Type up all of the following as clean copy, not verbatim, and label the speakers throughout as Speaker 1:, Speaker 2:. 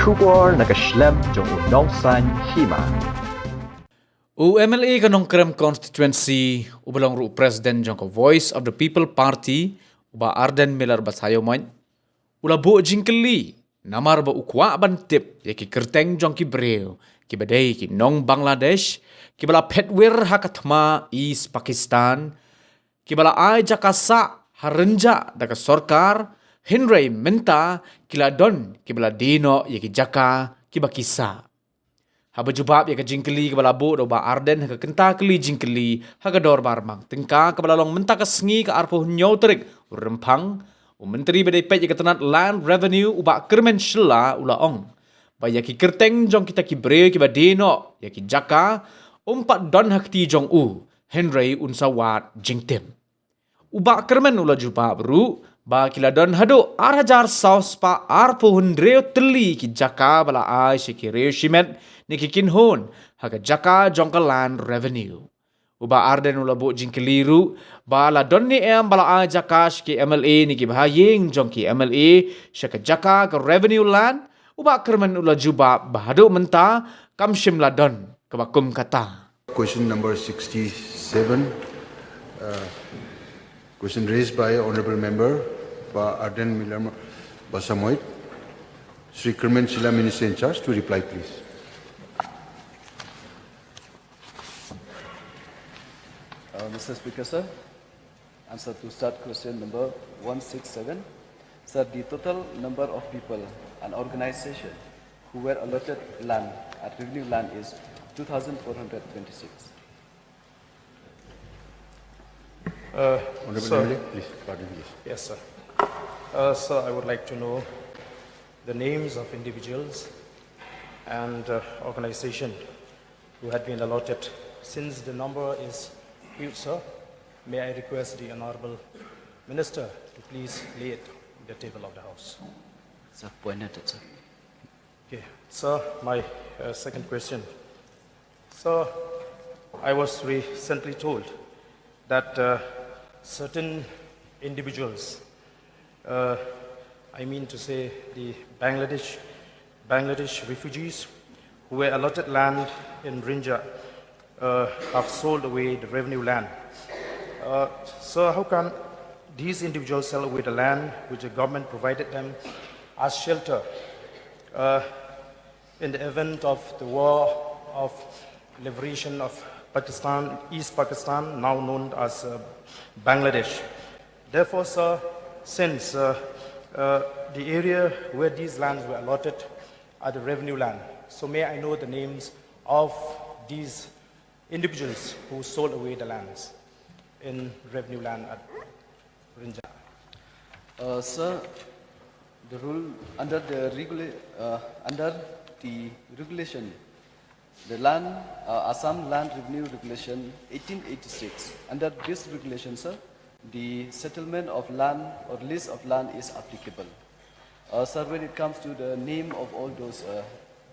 Speaker 1: syukur nakaslem jong Nong Hima.
Speaker 2: MLA ka Nong constituency ubalong ru president jong Voice of the People Party uba Ardent milar basayo man ula bo jingkeli namar ba ukwa bantip ya ki kerteng jong ki breu ki badai ki Nong Bangladesh ki bala petwir haka Thma East Pakistan ki bala ai Jaka ha Rynjah daga sorkar Henry menta kila don ki bala dino ya ki Jaka ki bakisa Haba jubab ya ka jingkeli ke bala bo do ba Ardent ha kenta keli jingkeli ha ka dor barmang tengka ke bala long menta ka sengi ka arpo nyau terik rempang menteri bedai pet ya ka tenat land revenue uba kermen shela ula ong ba ya ki kerteng jong kita ki bre ki ba deno ya ki Jaka umpat don hakti jong Henry unsawat jingtem uba kermen ula jubab ru ba kila don hado hajar saus pa arpo hundreo teli ki Jaka bala ai ki regimen ni ki kinhon haga Jaka jong ka land revenue uba Ardent ula bo jingkeliru bala don ni bala ai Jaka ki MLA ni ki bahayeng jong ki MLA syaka Jaka ka revenue land uba kermen ula juba bahado menta kam shimla don kabakum kata
Speaker 3: Question number 67, question raised by Honorable Member by Ardent Milam Basamoit. Sri Kerman Shila, Minister in charge, to reply, please.
Speaker 4: Mr. Speaker, sir, answer to start question number 167. Sir, the total number of people and organization who were allotted land at revenue land is 2,426.
Speaker 3: Honorable
Speaker 5: Sir.
Speaker 3: Member, please, pardon me.
Speaker 5: Yes, sir. Sir, I would like to know the names of individuals and organization who had been allotted. Since the number is huge, sir, may I request the Honorable Minister to please lay it on the table of the House.
Speaker 4: Sir, point noted, sir.
Speaker 5: Okay, sir, my second question. Sir, I was recently told that certain individuals, I mean to say the Bangladesh refugees who were allotted land in Rynjah have sold away the revenue land. So how can these individuals sell away the land which the government provided them as shelter in the event of the war of liberation of Pakistan, East Pakistan, now known as Bangladesh? Therefore, sir, since the area where these lands were allotted are the revenue land, so may I know the names of these individuals who sold away the lands in revenue land at Rynjah?
Speaker 4: Sir, the rule under the regulation, the land Assam Land Revenue Regulation 1886. Under this regulation, sir, the settlement of land or lease of land is applicable. Sir, when it comes to the name of all those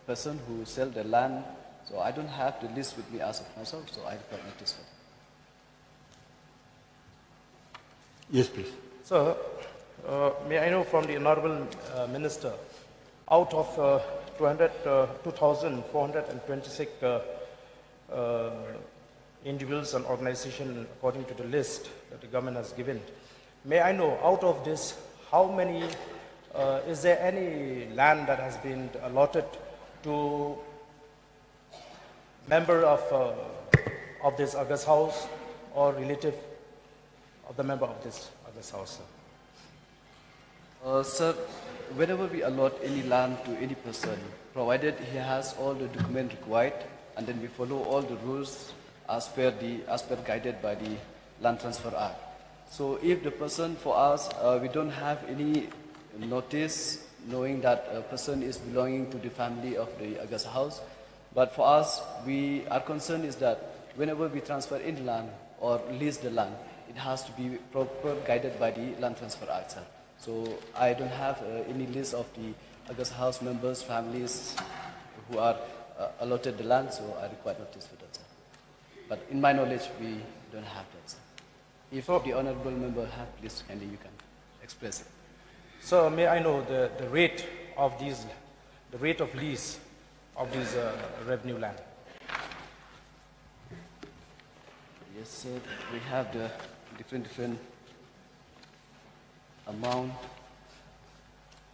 Speaker 4: persons who sell the land, so I don't have the list with me as of now, sir, so I require notice for that.
Speaker 3: Yes, please.
Speaker 5: Sir, may I know from the Honorable Minister, out of 2,426 individuals and organizations according to the list that the government has given, may I know out of this, how many, is there any land that has been allotted to member of this August House or relative of the member of this August House, sir?
Speaker 4: Sir, whenever we allot any land to any person, provided he has all the documents required, and then we follow all the rules as per guided by the Land Transfer Act. So if the person for us, we don't have any notice knowing that a person is belonging to the family of the August House, but for us, our concern is that whenever we transfer in land or lease the land, it has to be proper guided by the Land Transfer Act, sir. So I don't have any list of the August House members, families who are allotted the land, so I require notice for that, sir. But in my knowledge, we don't have that, sir. If the honorable member have, please kindly you can express it.
Speaker 5: So may I know the rate of these the rate of lease of this revenue land?
Speaker 4: Yes, sir. We have the different amount.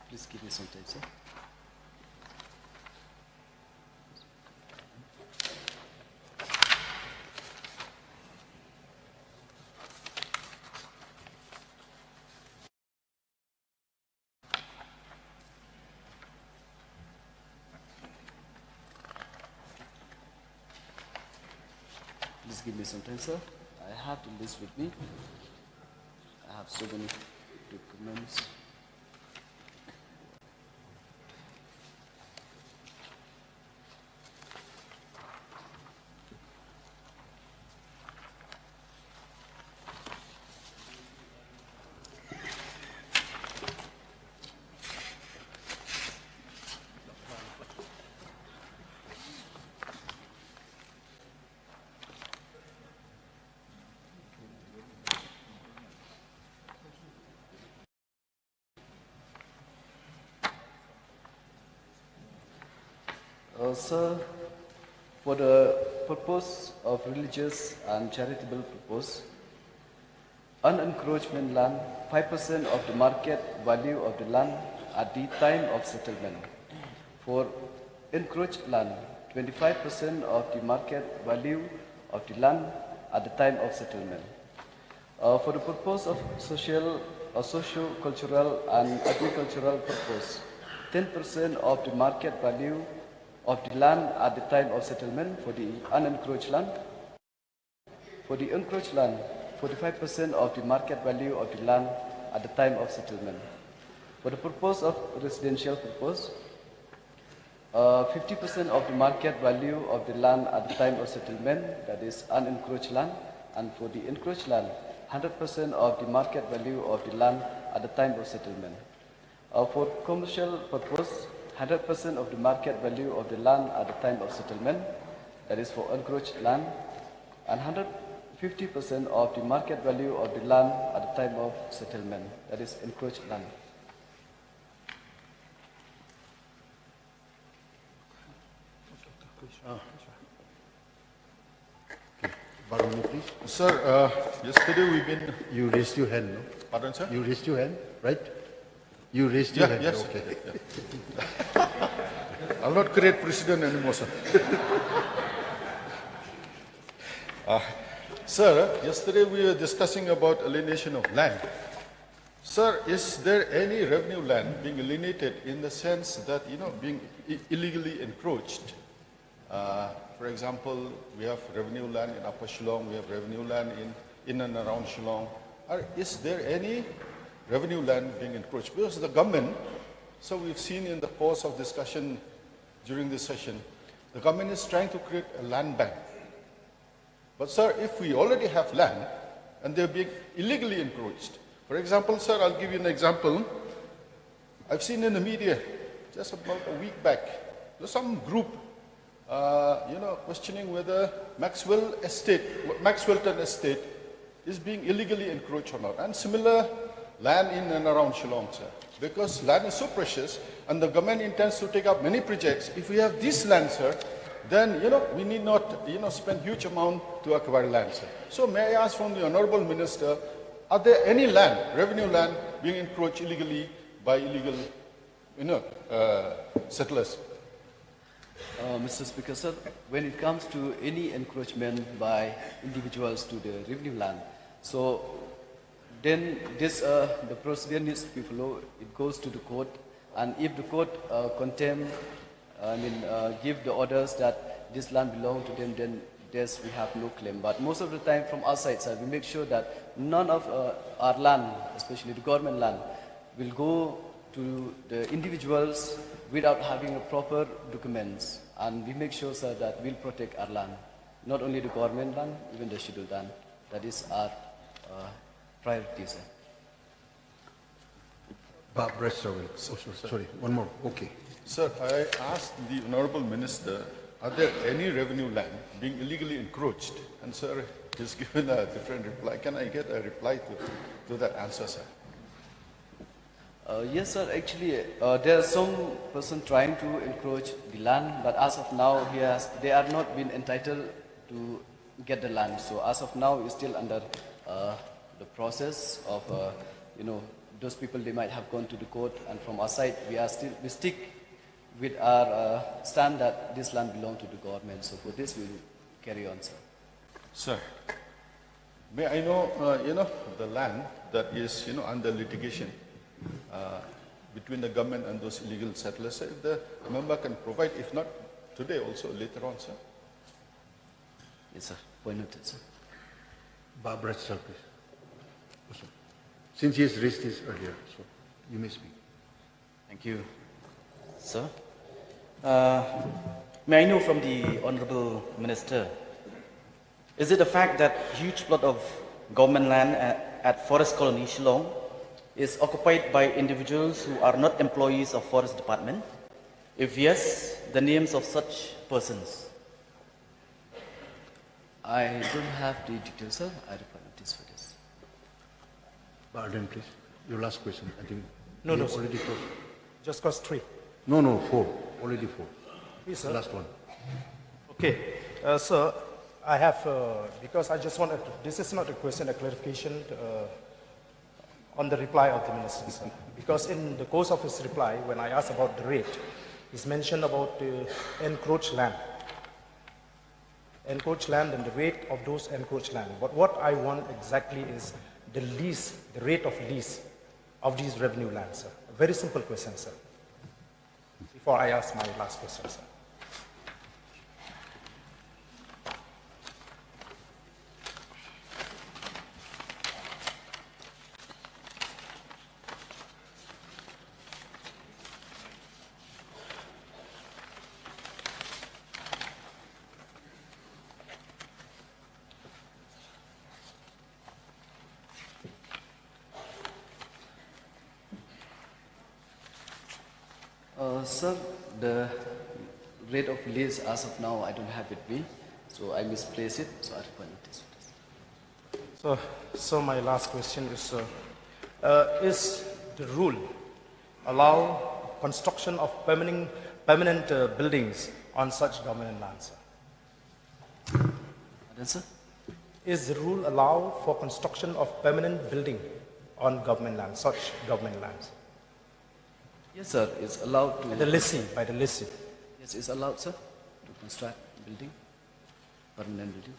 Speaker 4: Please give me some time, sir. Please give me some time, sir. I have the list with me. I have so many documents. Sir, for the purpose of religious and charitable purpose, unencroachment land, 5% of the market value of the land at the time of settlement. For encroached land, 25% of the market value of the land at the time of settlement. For the purpose of socio-cultural and agricultural purpose, 10% of the market value of the land at the time of settlement for the unencroached land. For the encroached land, 45% of the market value of the land at the time of settlement. For the purpose of residential purpose, 50% of the market value of the land at the time of settlement, that is unencroached land, and for the encroached land, 100% of the market value of the land at the time of settlement. For commercial purpose, 100% of the market value of the land at the time of settlement, that is for encroached land, and 150% of the market value of the land at the time of settlement, that is encroached land.
Speaker 3: Baroni, please.
Speaker 6: Sir, yesterday we've been...
Speaker 3: You raised your hand, no?
Speaker 6: Pardon, sir?
Speaker 3: You raised your hand, right? You raised your hand.
Speaker 6: Yes.
Speaker 3: Okay.
Speaker 6: I'll not create precedent anymore, sir. Sir, yesterday we were discussing about alienation of land. Sir, is there any revenue land being alienated in the sense that, being illegally encroached? For example, we have revenue land in Upper Shillong, we have revenue land in and around Shillong. Is there any revenue land being encroached? Because the government, so we've seen in the course of discussion during this session, the government is trying to create a land bank. But sir, if we already have land and they're being illegally encroached, for example, sir, I'll give you an example. I've seen in the media just about a week back, there's some group, questioning whether Maxwellton Estate is being illegally encroached or not. And similar land in and around Shillong, sir. Because land is so precious and the government intends to take up many projects. If we have this land, sir, then, we need not, spend huge amount to acquire land, sir. So may I ask from the Honorable Minister, are there any land, revenue land, being encroached illegally by illegal, settlers?
Speaker 4: Mr. Speaker, sir, when it comes to any encroachment by individuals to the revenue land, so then this the procedure needs to be followed. It goes to the court, and if the court give the orders that this land belongs to them, then we have no claim. But most of the time, from our side, sir, we make sure that none of our land, especially the government land, will go to the individuals without having a proper documents. And we make sure, sir, that we'll protect our land, not only the government land, even the scheduled land. That is our priority, sir.
Speaker 3: Sorry, one more. Okay.
Speaker 6: Sir, I asked the Honorable Minister, are there any revenue land being illegally encroached? And sir, he's given a different reply. Can I get a reply to that answer, sir?
Speaker 4: Yes, sir. Actually, there are some person trying to encroach the land, but as of now, they are not been entitled to get the land. So as of now, it's still under the process of, those people, they might have gone to the court, and from our side, we stick with our stand that this land belongs to the government. So for this, we will carry on, sir.
Speaker 6: Sir, may I know, the land that is, under litigation between the government and those illegal settlers, sir, if the member can provide, if not today, also later on, sir.
Speaker 4: Yes, sir. Point noted, sir.
Speaker 3: Barbara, sir, please. Also, since he has raised this earlier, so you may speak.
Speaker 7: Thank you, sir. May I know from the Honorable Minister, is it a fact that huge plot of government land at Forest Colony Shillong is occupied by individuals who are not employees of Forest Department? If yes, the names of such persons?
Speaker 4: I don't have the details, sir. I require notice for this.
Speaker 3: Ardent, please. Your last question. I think
Speaker 5: No,
Speaker 3: we
Speaker 5: no,
Speaker 3: have
Speaker 5: sir.
Speaker 3: already closed.
Speaker 5: Just cause 3.
Speaker 3: No, 4. Already 4.
Speaker 5: Please,
Speaker 3: The
Speaker 5: sir.
Speaker 3: last one.
Speaker 5: Okay, sir, I have, because I just wanted to, this is not a question, a clarification on the reply of the minister, sir. Because in the course of his reply, when I asked about the rate, he's mentioned about encroached land. Encroached land and the rate of those encroached land. But what I want exactly is the lease, the rate of lease of these revenue lands, sir. A very simple question, sir. Before I ask my last question, sir.
Speaker 4: Sir, the rate of lease as of now, I don't have it with me, so I misplaced it, so I require notice for this.
Speaker 5: So my last question is the rule allow construction of permanent buildings on such government lands?
Speaker 4: Pardon, sir?
Speaker 5: Is the rule allow for construction of permanent building on government lands, such government lands?
Speaker 4: Yes, sir. It's allowed to.
Speaker 5: By the lessee.
Speaker 4: Yes, it's allowed, sir, to construct building, permanent building.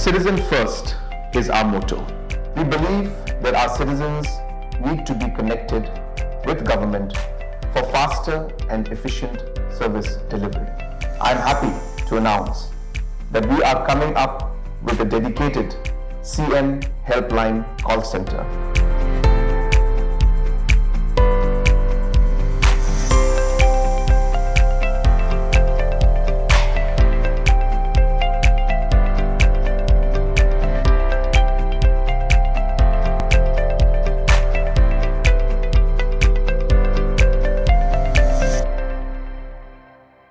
Speaker 8: Citizen first is our motto. We believe that our citizens need to be connected with government for faster and efficient service delivery. I am happy to announce that we are coming up with a dedicated CM helpline call center